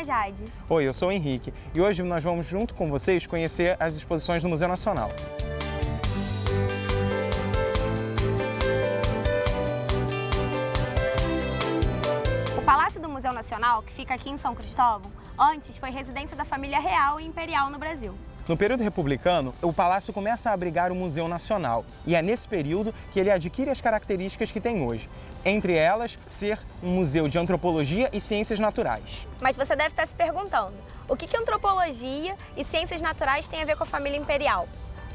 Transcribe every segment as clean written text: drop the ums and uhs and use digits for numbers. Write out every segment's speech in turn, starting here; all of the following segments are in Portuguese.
Jade. Oi, eu sou o Henrique e hoje nós vamos junto com vocês conhecer as exposições do Museu Nacional. O Palácio do Museu Nacional, que fica aqui em São Cristóvão, antes foi residência da família real e imperial no Brasil. No período republicano, o palácio começa a abrigar o Museu Nacional e é nesse período que ele adquire as características que tem hoje. Entre elas, ser um museu de antropologia e ciências naturais. Mas você deve estar se perguntando, o que antropologia e ciências naturais têm a ver com a família imperial?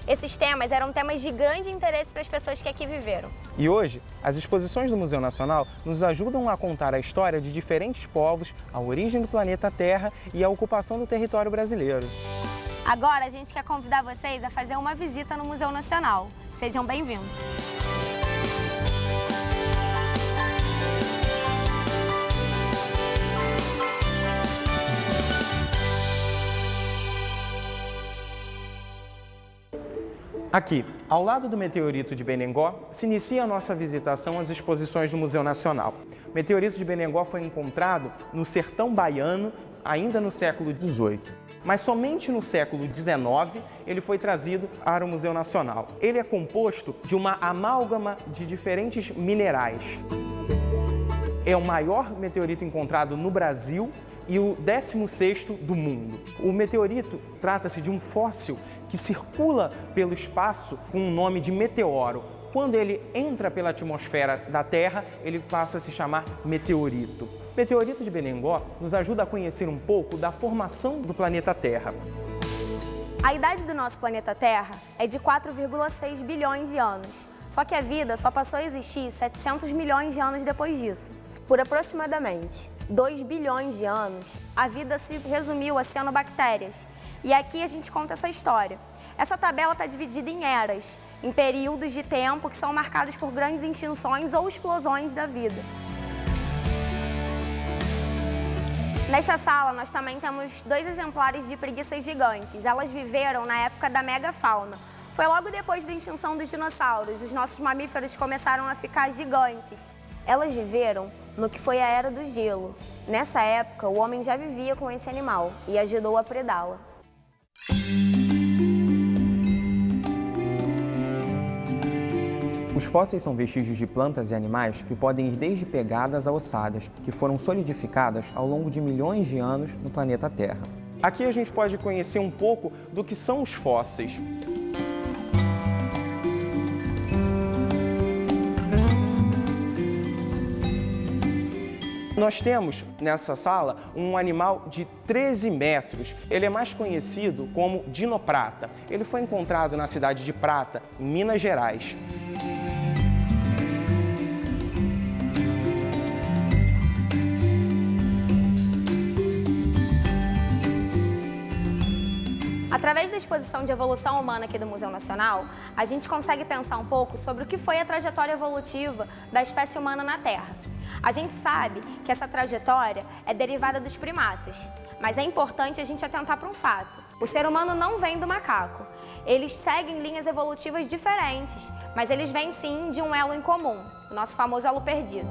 Esses temas eram temas de grande interesse para as pessoas que aqui viveram. E hoje, as exposições do Museu Nacional nos ajudam a contar a história de diferentes povos, a origem do planeta Terra e a ocupação do território brasileiro. Agora a gente quer convidar vocês a fazer uma visita no Museu Nacional. Sejam bem-vindos! Aqui, ao lado do meteorito de Benengó, se inicia a nossa visitação às exposições do Museu Nacional. O meteorito de Benengó foi encontrado no sertão baiano, ainda no século XVIII. Mas somente no século XIX ele foi trazido para o Museu Nacional. Ele é composto de uma amálgama de diferentes minerais. É o maior meteorito encontrado no Brasil e o 16º do mundo. O meteorito trata-se de um fóssil que circula pelo espaço com o nome de meteoro. Quando ele entra pela atmosfera da Terra, ele passa a se chamar meteorito. O meteorito de Benengó nos ajuda a conhecer um pouco da formação do planeta Terra. A idade do nosso planeta Terra é de 4,6 bilhões de anos. Só que a vida só passou a existir 700 milhões de anos depois disso. Por aproximadamente 2 bilhões de anos, a vida se resumiu a cianobactérias. E aqui a gente conta essa história. Essa tabela está dividida em eras, em períodos de tempo que são marcados por grandes extinções ou explosões da vida. Nesta sala, nós também temos 2 exemplares de preguiças gigantes. Elas viveram na época da megafauna. Foi logo depois da extinção dos dinossauros, os nossos mamíferos começaram a ficar gigantes. Elas viveram no que foi a Era do Gelo. Nessa época, o homem já vivia com esse animal e ajudou a predá-la. Os fósseis são vestígios de plantas e animais que podem ir desde pegadas a ossadas, que foram solidificadas ao longo de milhões de anos no planeta Terra. Aqui a gente pode conhecer um pouco do que são os fósseis. Nós temos nessa sala um animal de 13 metros. Ele é mais conhecido como dinoprata. Ele foi encontrado na cidade de Prata, em Minas Gerais. Através da exposição de evolução humana aqui do Museu Nacional, a gente consegue pensar um pouco sobre o que foi a trajetória evolutiva da espécie humana na Terra. A gente sabe que essa trajetória é derivada dos primatas, mas é importante a gente atentar para um fato. O ser humano não vem do macaco. Eles seguem linhas evolutivas diferentes, mas eles vêm sim de um elo em comum, o nosso famoso elo perdido.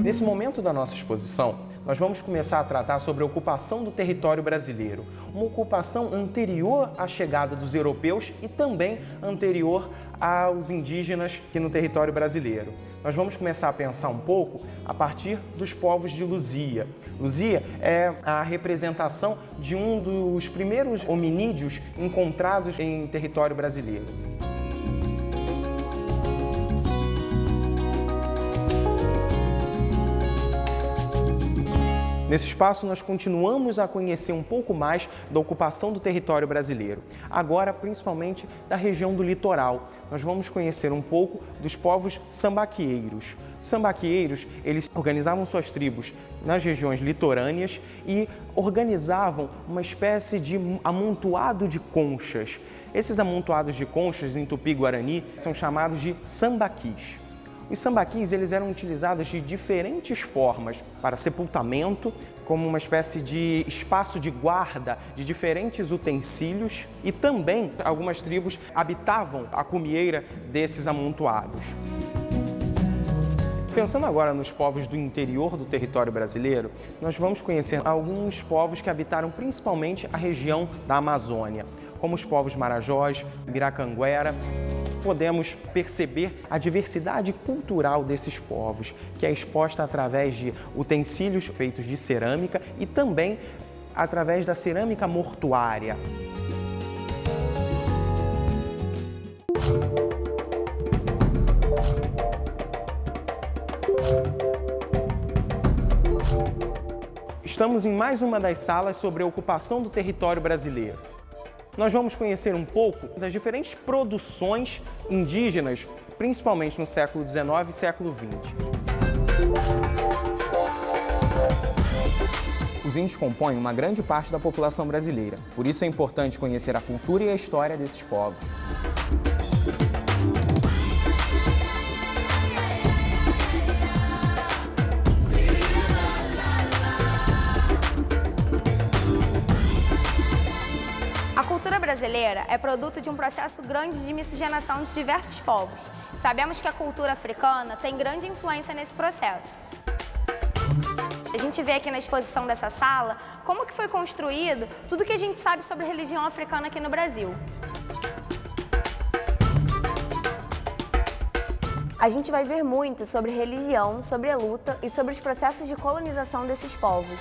Nesse momento da nossa exposição, nós vamos começar a tratar sobre a ocupação do território brasileiro, uma ocupação anterior à chegada dos europeus e também anterior aos indígenas aqui no território brasileiro. Nós vamos começar a pensar um pouco a partir dos povos de Luzia. Luzia é a representação de um dos primeiros hominídeos encontrados em território brasileiro. Nesse espaço, nós continuamos a conhecer um pouco mais da ocupação do território brasileiro, agora principalmente da região do litoral. Nós vamos conhecer um pouco dos povos sambaqueiros. Os sambaqueiros, eles organizavam suas tribos nas regiões litorâneas e organizavam uma espécie de amontoado de conchas. Esses amontoados de conchas, em Tupi-Guarani, são chamados de sambaquis. Os sambaquis eles eram utilizados de diferentes formas para sepultamento, como uma espécie de espaço de guarda de diferentes utensílios e também algumas tribos habitavam a cumieira desses amontoados. Pensando agora nos povos do interior do território brasileiro, nós vamos conhecer alguns povos que habitaram principalmente a região da Amazônia, como os povos Marajós, Biracanguera. Podemos perceber a diversidade cultural desses povos, que é exposta através de utensílios feitos de cerâmica e também através da cerâmica mortuária. Estamos em mais uma das salas sobre a ocupação do território brasileiro. Nós vamos conhecer um pouco das diferentes produções indígenas, principalmente no século XIX e século XX. Os índios compõem uma grande parte da população brasileira, por isso é importante conhecer a cultura e a história desses povos. A cultura brasileira é produto de um processo grande de miscigenação de diversos povos. Sabemos que a cultura africana tem grande influência nesse processo. A gente vê aqui na exposição dessa sala como que foi construído tudo que a gente sabe sobre a religião africana aqui no Brasil. A gente vai ver muito sobre religião, sobre a luta e sobre os processos de colonização desses povos.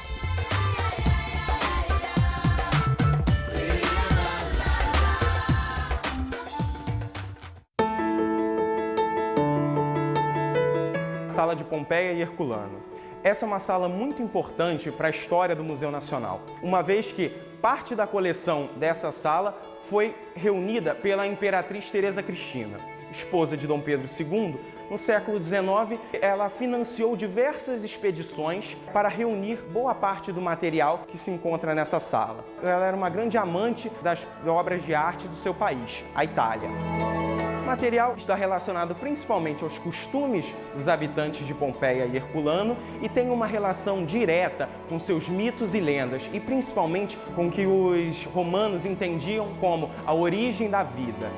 Sala de Pompeia e Herculano. Essa é uma sala muito importante para a história do Museu Nacional, uma vez que parte da coleção dessa sala foi reunida pela Imperatriz Teresa Cristina, esposa de Dom Pedro II. No século XIX, ela financiou diversas expedições para reunir boa parte do material que se encontra nessa sala. Ela era uma grande amante das obras de arte do seu país, a Itália. O material está relacionado principalmente aos costumes dos habitantes de Pompeia e Herculano e tem uma relação direta com seus mitos e lendas e principalmente com o que os romanos entendiam como a origem da vida.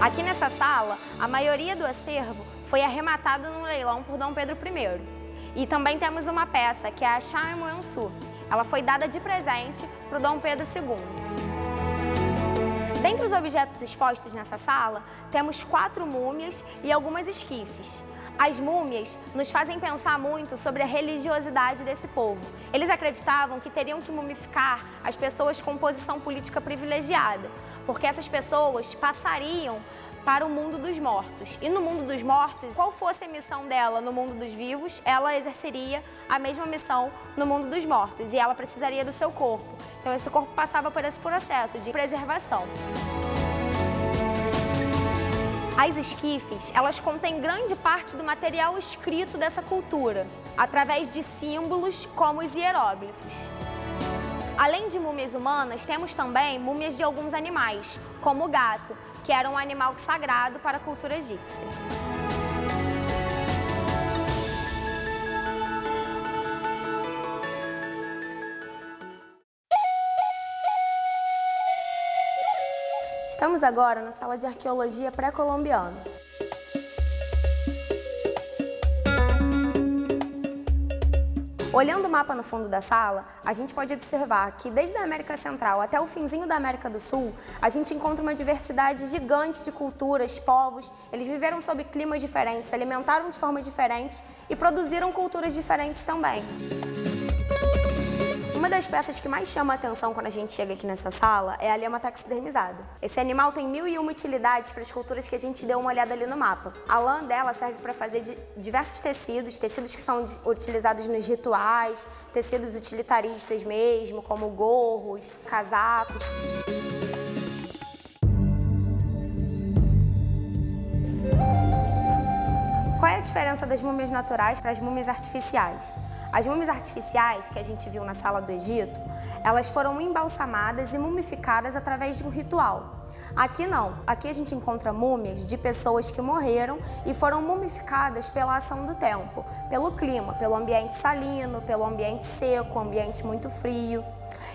Aqui nessa sala, a maioria do acervo foi arrematado no leilão por Dom Pedro I. E também temos uma peça, que é a Chamois-Ansu. Ela foi dada de presente para o Dom Pedro II. Dentre os objetos expostos nessa sala, temos 4 múmias e algumas esquifes. As múmias nos fazem pensar muito sobre a religiosidade desse povo. Eles acreditavam que teriam que mumificar as pessoas com posição política privilegiada, porque essas pessoas passariam para o mundo dos mortos. E no mundo dos mortos, qual fosse a missão dela no mundo dos vivos, ela exerceria a mesma missão no mundo dos mortos e ela precisaria do seu corpo. Então esse corpo passava por esse processo de preservação. As esquifes, elas contêm grande parte do material escrito dessa cultura, através de símbolos como os hieróglifos. Além de múmias humanas, temos também múmias de alguns animais, como o gato, que era um animal sagrado para a cultura egípcia. Estamos agora na sala de arqueologia pré-colombiana. Olhando o mapa no fundo da sala, a gente pode observar que desde a América Central até o finzinho da América do Sul, a gente encontra uma diversidade gigante de culturas, povos. Eles viveram sob climas diferentes, se alimentaram de formas diferentes e produziram culturas diferentes também. Uma das peças que mais chama a atenção quando a gente chega aqui nessa sala é a lhama taxidermizada. Esse animal tem 1001 utilidades para as culturas que a gente deu uma olhada ali no mapa. A lã dela serve para fazer diversos tecidos que são utilizados nos rituais, tecidos utilitaristas mesmo, como gorros, casacos. Qual é a diferença das múmias naturais para as múmias artificiais? As múmias artificiais, que a gente viu na sala do Egito, elas foram embalsamadas e mumificadas através de um ritual. Aqui não. Aqui a gente encontra múmias de pessoas que morreram e foram mumificadas pela ação do tempo, pelo clima, pelo ambiente salino, pelo ambiente seco, ambiente muito frio.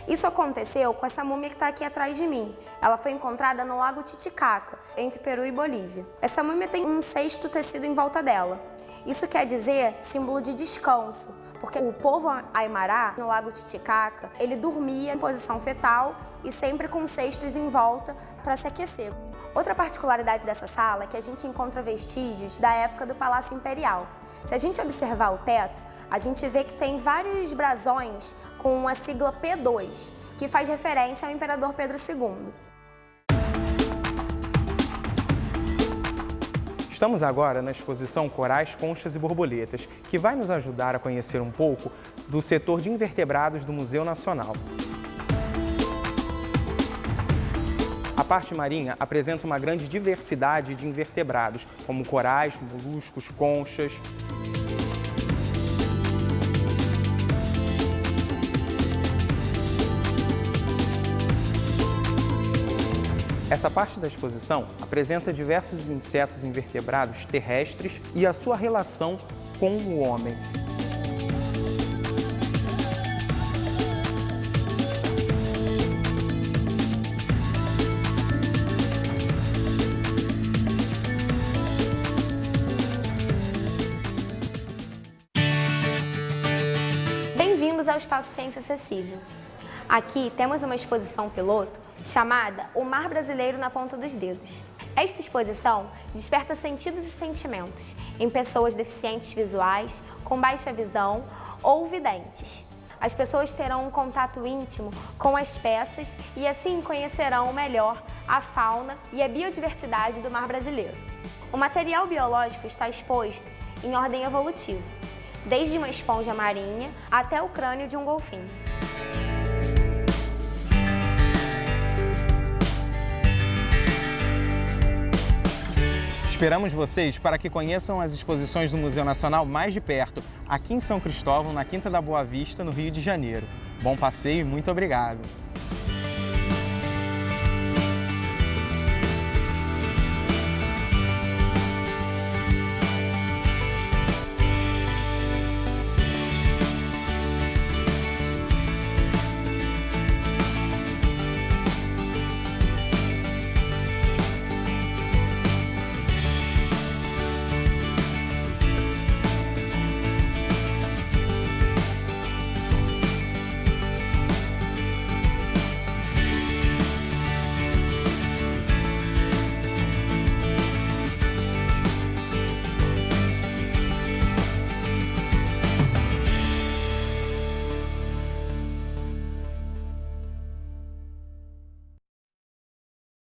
Isso aconteceu com essa múmia que está aqui atrás de mim. Ela foi encontrada no Lago Titicaca, entre Peru e Bolívia. Essa múmia tem um cesto tecido em volta dela. Isso quer dizer símbolo de descanso, porque o povo Aimará, no Lago Titicaca, ele dormia em posição fetal e sempre com cestos em volta para se aquecer. Outra particularidade dessa sala é que a gente encontra vestígios da época do Palácio Imperial. Se a gente observar o teto, a gente vê que tem vários brasões com a sigla P2, que faz referência ao imperador Pedro II. Estamos agora na exposição Corais, Conchas e Borboletas, que vai nos ajudar a conhecer um pouco do setor de invertebrados do Museu Nacional. A parte marinha apresenta uma grande diversidade de invertebrados, como corais, moluscos, conchas. Essa parte da exposição apresenta diversos insetos invertebrados terrestres e a sua relação com o homem. Bem-vindos ao Espaço Ciência Acessível. Aqui temos uma exposição piloto chamada O Mar Brasileiro na Ponta dos Dedos. Esta exposição desperta sentidos e sentimentos em pessoas deficientes visuais, com baixa visão ou videntes. As pessoas terão um contato íntimo com as peças e assim conhecerão melhor a fauna e a biodiversidade do mar brasileiro. O material biológico está exposto em ordem evolutiva, desde uma esponja marinha até o crânio de um golfinho. Esperamos vocês para que conheçam as exposições do Museu Nacional mais de perto, aqui em São Cristóvão, na Quinta da Boa Vista, no Rio de Janeiro. Bom passeio e muito obrigado!